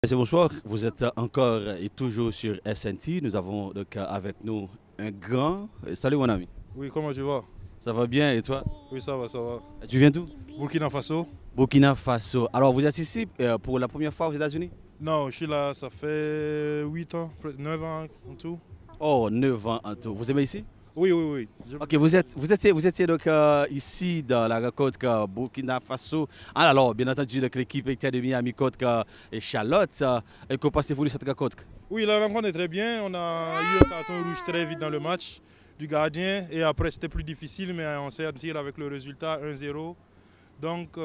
Merci, bonsoir. Vous êtes encore et toujours sur SNT. Nous avons donc avec nous un grand. Salut mon ami. Oui, comment tu vas? Ça va bien et toi? Oui, ça va, ça va. Tu viens d'où? Burkina Faso? Burkina Faso. Alors vous êtes ici pour la première fois aux États-Unis? Non, je suis là, ça fait 8 ans, 9 ans en tout. Oh, 9 ans en tout. Vous aimez ici? Oui, oui, oui. Ok, vous étiez donc ici dans la rencontre Burkina Faso. Ah, alors, bien entendu, donc, l'équipe était de Miami contre Charlotte. Et que pensez-vous de cette rencontre? Oui, la rencontre est très bien. On a eu un carton rouge très vite dans le match du gardien. Et après, c'était plus difficile, mais on s'est tiré avec le résultat 1-0. Donc,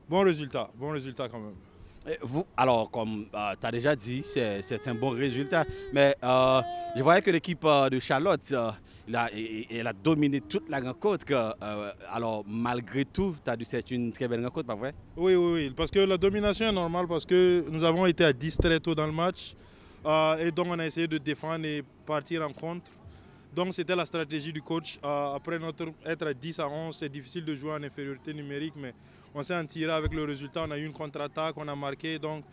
bon résultat quand même. Vous, alors, comme tu as déjà dit, c'est un bon résultat. Mais je voyais que l'équipe de Charlotte, elle a dominé toute la rencontre. Alors, malgré tout, tu as dit que c'est une très belle rencontre, pas vrai? Oui, oui, oui. Parce que la domination est normale, parce que nous avons été à 10 très tôt dans le match. Et donc, on a essayé de défendre et partir en contre. Donc, c'était la stratégie du coach. Après être à 10 à 11, c'est difficile de jouer en infériorité numérique, mais on s'est en tiré avec le résultat. On a eu une contre-attaque, on a marqué. Donc,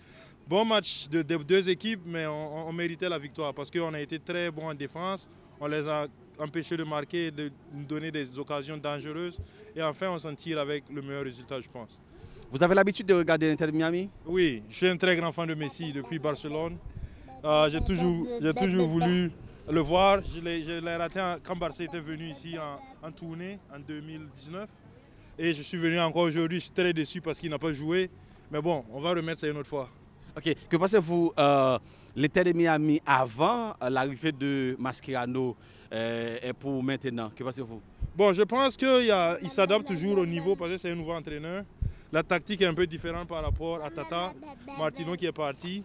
bon match de deux équipes, mais on méritait la victoire parce qu'on a été très bons en défense. On les a empêchés de marquer et de nous donner des occasions dangereuses. Et enfin, on s'en tire avec le meilleur résultat, je pense. Vous avez l'habitude de regarder l'Inter de Miami? Oui, je suis un très grand fan de Messi depuis Barcelone. J'ai toujours voulu le voir. Je l'ai raté quand Barça était venu ici en tournée en 2019. Et je suis venu encore aujourd'hui. Je suis très déçu parce qu'il n'a pas joué. Mais bon, on va remettre ça une autre fois. Ok. Que pensez-vous l'Inter de Miami avant l'arrivée de Mascherano et pour maintenant? Que pensez-vous? Bon, je pense qu'il s'adapte toujours au niveau parce que c'est un nouveau entraîneur. La tactique est un peu différente par rapport à Tata Martino qui est parti.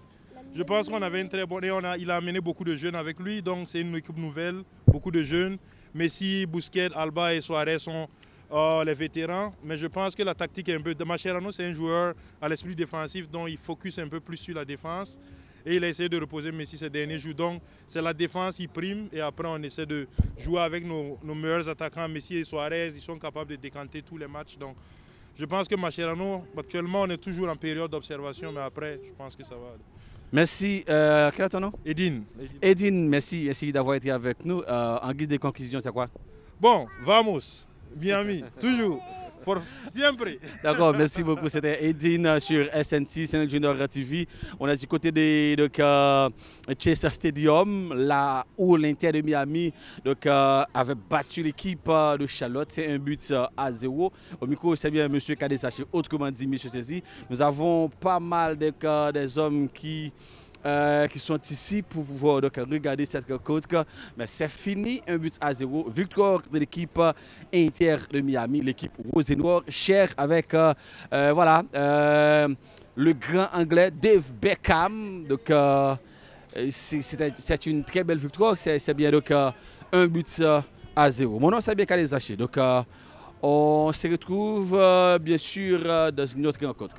Je pense qu'on avait une très bonne... il a amené beaucoup de jeunes avec lui, donc c'est une équipe nouvelle, beaucoup de jeunes. Messi, Busquets, Alba et Suarez sont les vétérans, mais je pense que la tactique est un peu... Mascherano, c'est un joueur à l'esprit défensif, donc il focus un peu plus sur la défense. Et il a essayé de reposer Messi ces derniers jours. Donc c'est la défense qui prime et après on essaie de jouer avec nos meilleurs attaquants, Messi et Suarez. Ils sont capables de décanter tous les matchs. Donc je pense que Mascherano, actuellement on est toujours en période d'observation, mais après je pense que ça va. Merci. Quel est ton nom? Edine. Edine, merci d'avoir été avec nous. En guise de conclusion, c'est quoi? Bon, vamos, Miami, toujours, pour siempre. D'accord, merci beaucoup. C'était Edine sur SNT, Sénégal Junior TV. On est du côté de Chester Stadium, là où l'Inter de Miami avait battu l'équipe de Charlotte. C'est un but à 0. Au micro, c'est bien M. Kadesaché, autrement dit M. Cézi. Nous avons pas mal des hommes qui sont ici pour pouvoir regarder cette rencontre. Mais c'est fini, un but à 0. Victoire de l'équipe Inter de Miami, l'équipe rose et noire, chère avec voilà, le grand anglais Dave Beckham. Donc c'est une très belle victoire. C'est bien donc un but à 0. Mon nom c'est bien Kadesaché. Donc on se retrouve bien sûr dans une autre rencontre.